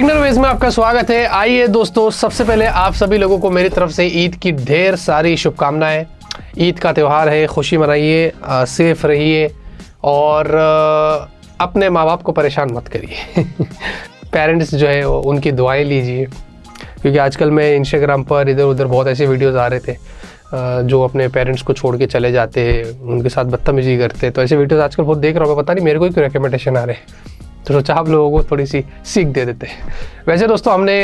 Technologies में आपका स्वागत है। आइए दोस्तों, सबसे पहले आप सभी लोगों को मेरी तरफ से ईद की ढेर सारी शुभकामनाएं। ईद का त्यौहार है, खुशी मनाइए, सेफ रहिए और अपने माँ बाप को परेशान मत करिए। पेरेंट्स जो है उनकी दुआएं लीजिए, क्योंकि आजकल मैं इंस्टाग्राम पर इधर उधर बहुत ऐसे वीडियोस आ रहे थे जो अपने पेरेंट्स को छोड़ के चले जाते हैं, उनके साथ बदतमीजी करते हैं। तो ऐसे वीडियोस आजकल बहुत देख रहा हूँ, पता नहीं मेरे को ही क्यों रिकमेंडेशन आ रहे हैं, तो सोचा आप लोगों को थोड़ी सी सीख दे देते हैं। वैसे दोस्तों, हमने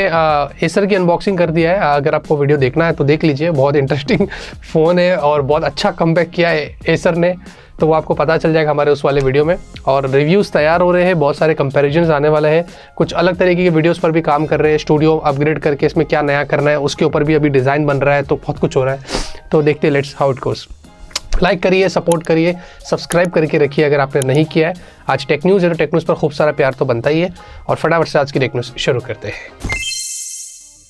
एसर की अनबॉक्सिंग कर दिया है। अगर आपको वीडियो देखना है तो देख लीजिए, बहुत इंटरेस्टिंग फ़ोन है और बहुत अच्छा कमबैक किया है एसर ने, तो वो आपको पता चल जाएगा हमारे उस वाले वीडियो में। और रिव्यूज़ तैयार हो रहे हैं, बहुत सारे कंपैरिजन्स आने वाले हैं, कुछ अलग तरीके के वीडियोस पर भी काम कर रहे हैं, स्टूडियो अपग्रेड करके इसमें क्या नया करना है उसके ऊपर भी अभी डिज़ाइन बन रहा है, तो बहुत कुछ हो रहा है। तो देखते हैं, let's how it goes. Like करिए, सपोर्ट करिए, सब्सक्राइब करके रखिए अगर आपने नहीं किया है। आज टेक न्यूज़ है तो टेक न्यूज़ पर खूब सारा प्यार तो बनता ही है। और फटाफट से आज की टेक न्यूज़ शुरू करते हैं।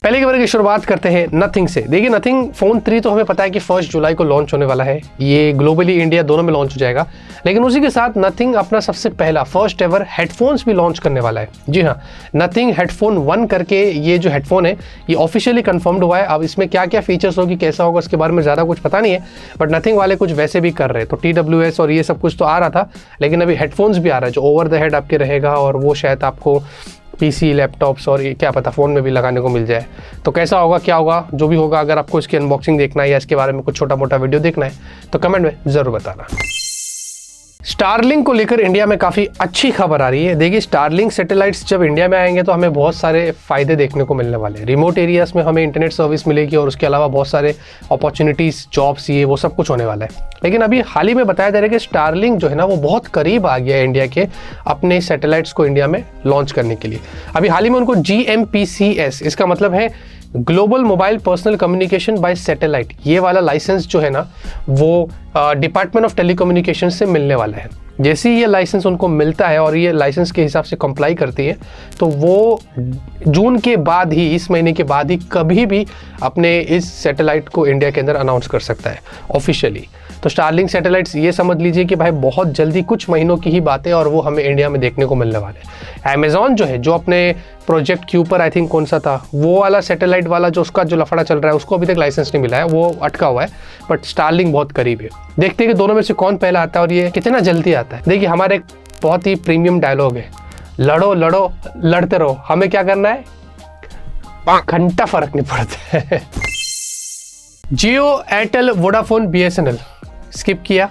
पहले के बारे की शुरुआत करते हैं नथिंग से। देखिए, नथिंग फ़ोन 3 तो हमें पता है कि 1 जुलाई को लॉन्च होने वाला है। ये ग्लोबली, इंडिया दोनों में लॉन्च हो जाएगा, लेकिन उसी के साथ नथिंग अपना सबसे पहला फर्स्ट एवर हेडफोन्स भी लॉन्च करने वाला है। जी हाँ, नथिंग हेडफोन 1 करके ये जो हेडफोन है ये ऑफिशियली कंफर्म्ड हुआ है। अब इसमें क्या क्या फीचर्स होगी, कैसा होगा, इसके बारे में ज़्यादा कुछ पता नहीं है, बट नथिंग वाले कुछ वैसे भी कर रहे हैं। तो TWS और ये सब कुछ तो आ रहा था, लेकिन अभी हेडफोन्स भी आ रहा है जो ओवर द हेड आपके रहेगा, और वो शायद आपको PC, लैपटॉप्स और क्या पता फ़ोन में भी लगाने को मिल जाए। तो कैसा होगा, क्या होगा, जो भी होगा, अगर आपको इसकी अनबॉक्सिंग देखना है या इसके बारे में कुछ छोटा मोटा वीडियो देखना है तो कमेंट में ज़रूर बताना। स्टारलिंक को लेकर इंडिया में काफ़ी अच्छी खबर आ रही है। देखिए, स्टारलिंक सैटेलाइट्स जब इंडिया में आएंगे तो हमें बहुत सारे फ़ायदे देखने को मिलने वाले हैं। रिमोट एरियाज़ में हमें इंटरनेट सर्विस मिलेगी और उसके अलावा बहुत सारे अपॉर्चुनिटीज़, जॉब्स, ये वो सब कुछ होने वाला है। लेकिन अभी हाल ही में बताया जा रहा है कि स्टारलिंक जो है ना वो बहुत करीब आ गया है इंडिया के अपने सैटेलाइट्स को इंडिया में लॉन्च करने के लिए। अभी हाल ही में उनको GMPCS, इसका मतलब है global mobile personal communication bye satellite, ये वाला लाइसेंस जो है ना वो डिपार्टमेंट ऑफ टेलीकम्युनिकेशन से मिलने वाला है। जैसे ही ये लाइसेंस उनको मिलता है और ये लाइसेंस के हिसाब से कंप्लाई करती है, तो वो जून के बाद ही, इस महीने के बाद ही कभी भी अपने इस सैटेलाइट को इंडिया के अंदर अनाउंस कर सकता है ऑफिशियली। तो स्टारलिंक सैटेलाइट्स, ये समझ लीजिए कि भाई बहुत जल्दी, कुछ महीनों की ही बात है और वो हमें इंडिया में देखने को मिलने वाले हैं। अमेज़ॉन जो है, जो अपने प्रोजेक्ट क्यू पर, आई थिंक कौन सा था वो वाला सैटेलाइट वाला, जो उसका जो लफड़ा चल रहा है, उसको अभी तक लाइसेंस नहीं मिला है, वो अटका हुआ है। बट स्टारलिंक बहुत करीब है। देखते हैं कि दोनों में से कौन पहला आता है और ये कितना जल्दी आता है। देखिए, हमारे एक बहुत ही प्रीमियम डायलॉग है, लड़ो लड़ो लड़ते रहो, हमें क्या करना है, घंटा फर्क नहीं पड़ता है। जियो, एयरटेल, वोडाफोन, BSNL स्किप किया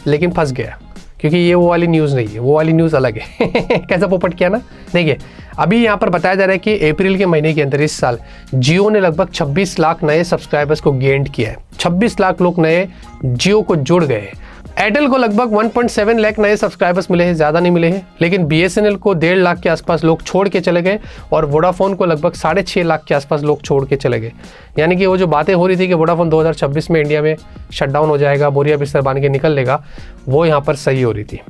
लेकिन फंस गया, क्योंकि ये वो वाली न्यूज़ नहीं है, वो वाली न्यूज़ अलग है। कैसा पोपट किया ना। देखिए, अभी यहाँ पर बताया जा रहा है कि अप्रैल के महीने के अंदर इस साल जियो ने लगभग 26 लाख नए सब्सक्राइबर्स को गेंड किया है। 26 लाख लोग नए जियो को जुड़ गए हैं। एयरटेल को लगभग 1.7 लाख नए सब्सक्राइबर्स मिले हैं, ज़्यादा नहीं मिले हैं। लेकिन BSNL को 1.5 लाख के आसपास लोग छोड़ के चले गए और वोडाफोन को लगभग 6.5 लाख के आसपास लोग छोड़ के चले गए। यानी कि वो जो बातें हो रही थी कि वोडाफोन 2026 में इंडिया में शटडाउन हो जाएगा, बोरिया बिस्तर बांध के निकल लेगा, वो यहाँ पर सही हो रही थी।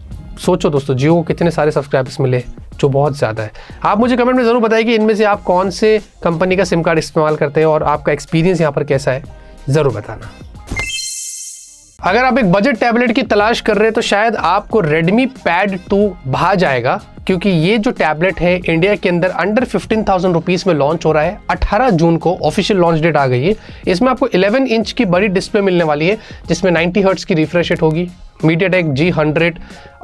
सोचो दोस्तों, जियो को कितने सारे सब्सक्राइबर्स मिले, जो बहुत ज़्यादा है। आप मुझे कमेंट में ज़रूर बताइए कि इनमें से आप कौन से कंपनी का सिम कार्ड इस्तेमाल करते हैं और आपका एक्सपीरियंस यहाँ पर कैसा है, ज़रूर बताना। अगर आप एक बजट टैबलेट की तलाश कर रहे हैं तो शायद आपको Redmi Pad 2 भा जाएगा, क्योंकि ये जो टैबलेट है इंडिया के अंदर अंडर 15,000 रुपीज़ में लॉन्च हो रहा है। 18 जून को ऑफिशियल लॉन्च डेट आ गई है। इसमें आपको 11 इंच की बड़ी डिस्प्ले मिलने वाली है, जिसमें 90 हर्ट्ज़ की रिफ्रेश रेट होगी। MediaTek G100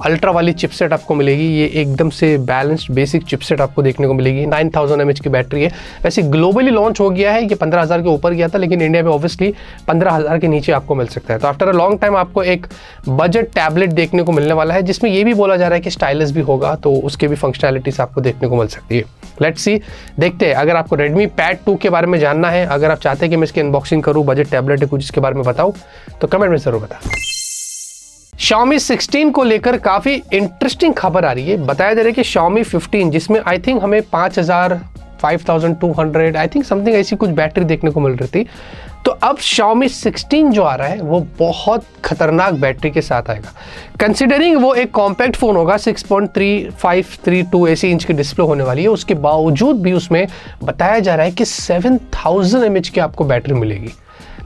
अल्ट्रा वाली चिपसेट आपको मिलेगी। ये एकदम से बैलेंस्ड बेसिक चिपसेट आपको देखने को मिलेगी। 9000 mAh की बैटरी है। वैसे ग्लोबली लॉन्च हो गया है, ये 15,000 के ऊपर गया था, लेकिन इंडिया में ऑब्वियसली 15,000 के नीचे आपको मिल सकता है। तो आफ्टर अ लॉन्ग टाइम आपको एक बजट टैबलेट देखने को मिलने वाला है, जिसमें ये भी बोला जा रहा है कि स्टाइलिश भी होगा, तो उसके भी फंक्शनैलिटीज आपको देखने को मिल सकती है। लेट्स सी, देखते हैं। अगर आपको Redmi Pad 2 के बारे में जानना है, अगर आप चाहते हैं कि मैं इसकी अनबॉक्सिंग करूँ, बजट टैबलेट है कुछ इसके बारे में बताऊँ, तो कमेंट में ज़रूर बताओ। Xiaomi 16 को लेकर काफ़ी इंटरेस्टिंग खबर आ रही है। बताया जा रहा है कि Xiaomi 15, जिसमें आई थिंक हमें 5200 आई थिंक समथिंग ऐसी कुछ बैटरी देखने को मिल रही थी, तो अब Xiaomi 16 जो आ रहा है वो बहुत खतरनाक बैटरी के साथ आएगा। कंसिडरिंग वो एक कॉम्पैक्ट फ़ोन होगा, 6.3532 ऐसी इंच की डिस्प्ले होने वाली है, उसके बावजूद भी उसमें बताया जा रहा है कि 7000 mAh की आपको बैटरी मिलेगी।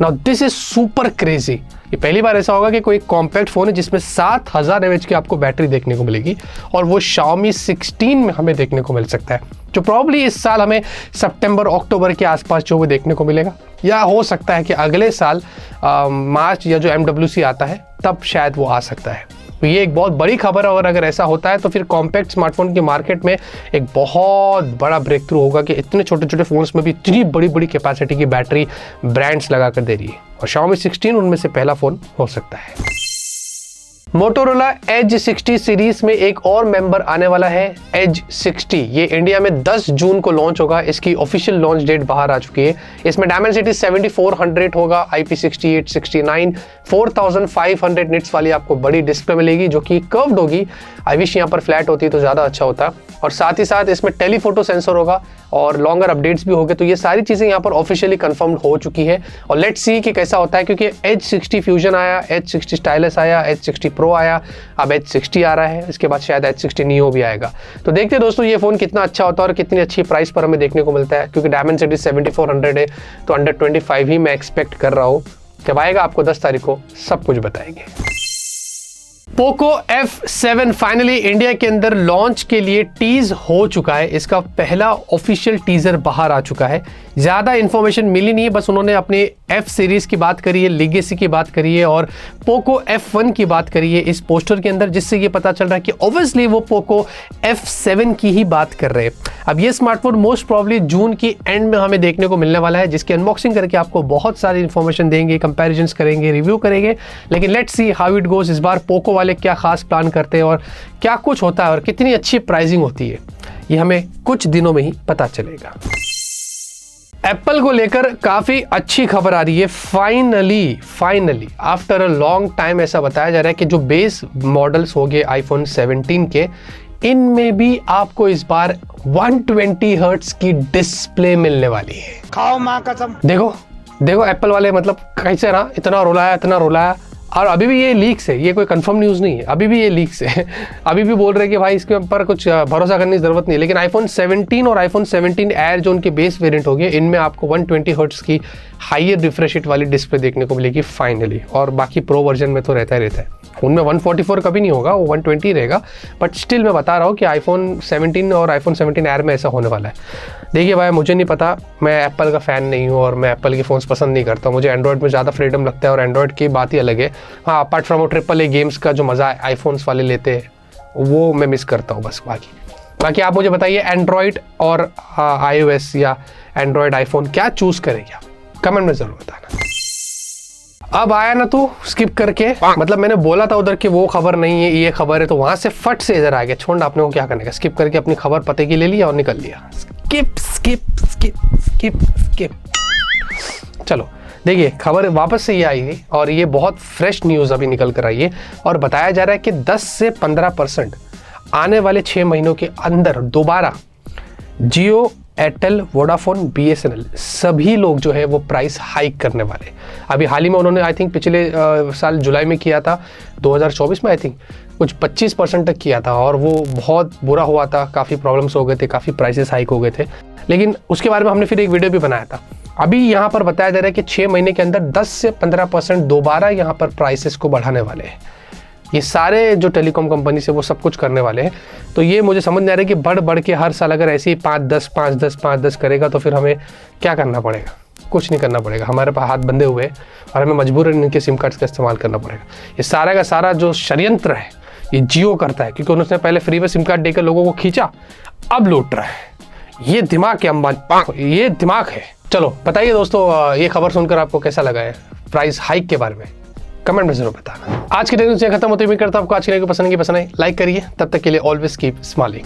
Now this is super crazy. ये पहली बार ऐसा होगा कि कोई कॉम्पैक्ट फोन है जिसमें 7000 mAh की आपको बैटरी देखने को मिलेगी, और वो Xiaomi 16 में हमें देखने को मिल सकता है, जो प्रॉब्ली इस साल हमें सितंबर अक्टूबर के आसपास जो वो देखने को मिलेगा, या हो सकता है कि अगले साल मार्च या जो MWC आता है तब शायद वो आ सकता है। तो ये एक बहुत बड़ी खबर है, और अगर ऐसा होता है तो फिर कॉम्पैक्ट स्मार्टफोन के मार्केट में एक बहुत बड़ा ब्रेक थ्रू होगा कि इतने छोटे छोटे फोन्स में भी इतनी बड़ी बड़ी कैपेसिटी की बैटरी ब्रांड्स लगा कर दे रही है, और Xiaomi 16 उनमें से पहला फोन हो सकता है। मोटोरोला Edge 60 सीरीज में एक और मेंबर आने वाला है, Edge 60। ये इंडिया में 10 जून को लॉन्च होगा, इसकी ऑफिशियल लॉन्च डेट बाहर आ चुकी है। इसमें डायमेंसिटी 7400 होगा, IP68 69, 4500 निट्स वाली आपको बड़ी डिस्प्ले मिलेगी जो कि कर्व्ड होगी। आई विश यहाँ पर फ्लैट होती तो ज़्यादा अच्छा होता। और साथ ही साथ इसमें टेलीफोटो सेंसर होगा और लॉन्गर अपडेट्स भी होंगे। तो ये सारी चीज़ें यहाँ पर ऑफिशियली कंफर्म्ड हो चुकी है, और लेट्स सी कि कैसा होता है, क्योंकि Edge 60 फ्यूजन आया, Edge 60 स्टाइलस आया, Edge 60 Pro आया, अब Edge 60 आ रहा है, इसके बाद शायद Edge 60 Neo भी आएगा। तो देखते हैं दोस्तों ये फ़ोन कितना अच्छा होता है और कितनी अच्छी प्राइस पर हमें देखने को मिलता है, क्योंकि डायमेंसिटी 7400 है, तो अंडर 25 ही मैं एक्सपेक्ट कर रहा हूँ। जब आएगा आपको 10 तारीख को सब कुछ बताएंगे। पोको F7 फाइनली इंडिया के अंदर लॉन्च के लिए टीज हो चुका है। इसका पहला ऑफिशियल टीजर बाहर आ चुका है। ज़्यादा इन्फॉर्मेशन मिली नहीं है, बस उन्होंने अपने F सीरीज़ की बात करी है, लेगेसी की बात करी है और पोको F1 की बात करी है इस पोस्टर के अंदर, जिससे ये पता चल रहा है कि ऑब्वियसली वो पोको F7 की ही बात कर रहे हैं। अब ये स्मार्टफोन मोस्ट प्रॉब्ली जून की एंड में हमें देखने को मिलने वाला है, जिसकी अनबॉक्सिंग करके आपको बहुत सारी इन्फॉर्मेशन देंगे, कंपैरिजन्स करेंगे, रिव्यू करेंगे। लेकिन let's see how it goes. इस बार पोको वाले क्या खास प्लान करते हैं और क्या कुछ होता है और कितनी अच्छी प्राइसिंग होती है, ये हमें कुछ दिनों में ही पता चलेगा। एप्पल को लेकर काफ़ी अच्छी खबर आ रही है। Finally after a long time ऐसा बताया जा रहा है कि जो बेस मॉडल्स हो गए iPhone 17 के, इनमें भी आपको इस बार 120 हर्ट्ज की डिस्प्ले मिलने वाली है। खाओ मां कसम। देखो एप्पल वाले मतलब कैसे ना इतना रोलाया, और अभी भी ये लीक्स है, ये कोई कंफर्म न्यूज़ नहीं है, अभी भी ये लीक्स है। अभी भी बोल रहे हैं कि भाई इसके ऊपर कुछ भरोसा करने की ज़रूरत नहीं है। लेकिन iPhone 17 और iPhone 17 Air जो उनके बेस वेरिएंट हो गए, इनमें आपको 120 हर्ट्ज की हाइयर रिफ्रेश रेट वाली डिस्प्ले देखने को मिलेगी फाइनली। और बाकी प्रो वर्जन में तो रहता है, उनमें 144 कभी नहीं होगा, वो 120 रहेगा। बट स्टिल मैं बता रहा हूँ कि iPhone 17 और iPhone 17 Air में ऐसा होने वाला है। देखिए भाई, मुझे नहीं पता, मैं एप्पल का फ़ैन नहीं हूँ और मैं एप्पल के फ़ोन्स पसंद नहीं करता। मुझे एंड्रॉयड में ज़्यादा फ्रीडम लगता है और एंड्रॉयड की बात ही अलग है। हाँ, अपार्ट फ्रॉम वो AAA गेम्स का जो मज़ा आईफोन्स वाले लेते हैं वो मैं मिस करता हूँ बस। बाकी आप मुझे बताइए, एंड्रॉयड और iOS या एंड्रॉयड आईफोन क्या चूज़ करेंगे आप? कमेंट में ज़रूर बताना। अब आया ना तू स्किप करके, मतलब मैंने बोला था उधर कि वो खबर नहीं है ये खबर है, तो वहां से फट से इधर आ गया। छोड़, आपने को क्या करने का, स्किप करके अपनी खबर पते की ले लिया और निकल लिया। स्किप। चलो देखिए, खबर वापस से ये आई है और ये बहुत फ्रेश न्यूज़ अभी निकल कर आई है, और बताया जा रहा है कि 10 से 15% आने वाले 6 महीनों के अंदर दोबारा जियो, एयरटेल, वोडाफोन, BSNL सभी लोग जो है वो प्राइस हाइक करने वाले। अभी हाल ही में उन्होंने आई थिंक पिछले साल जुलाई में किया था, 2024 में आई थिंक कुछ 25% तक किया था, और वो बहुत बुरा हुआ था, काफ़ी प्रॉब्लम्स हो गए थे, काफ़ी प्राइसेस हाइक हो गए थे। लेकिन उसके बारे में हमने फिर एक वीडियो भी बनाया था। अभी यहाँ पर बताया जा रहा है कि 6 महीने के अंदर 10 से 15% दोबारा यहाँ पर प्राइसेस को बढ़ाने वाले हैं। ये सारे जो टेलीकॉम कंपनी से वो सब कुछ करने वाले हैं। तो ये मुझे समझ नहीं आ रहा है कि बढ़ के हर साल अगर ऐसे ही 5-10 करेगा तो फिर हमें क्या करना पड़ेगा? कुछ नहीं करना पड़ेगा, हमारे पास हाथ बंधे हुए हैं और हमें मजबूरन इनके सिम कार्ड्स का इस्तेमाल करना पड़ेगा। ये सारा का सारा जो षड्यंत्र है ये जियो करता है, क्योंकि उन्होंने पहले फ्री में सिम कार्ड देकर लोगों को खींचा, अब लूट रहा है। ये दिमाग है अंबानी, ये दिमाग है। चलो बताइए दोस्तों, ये खबर सुनकर आपको कैसा लगा है प्राइस हाइक के बारे में? कमेंट में जरूर बताना। आज के दिन से खत्म होते हुए करता हूं आपको आज की वीडियो पसंद आई, लाइक करिए। तब तक के लिए ऑलवेज कीप स्माइलिंग।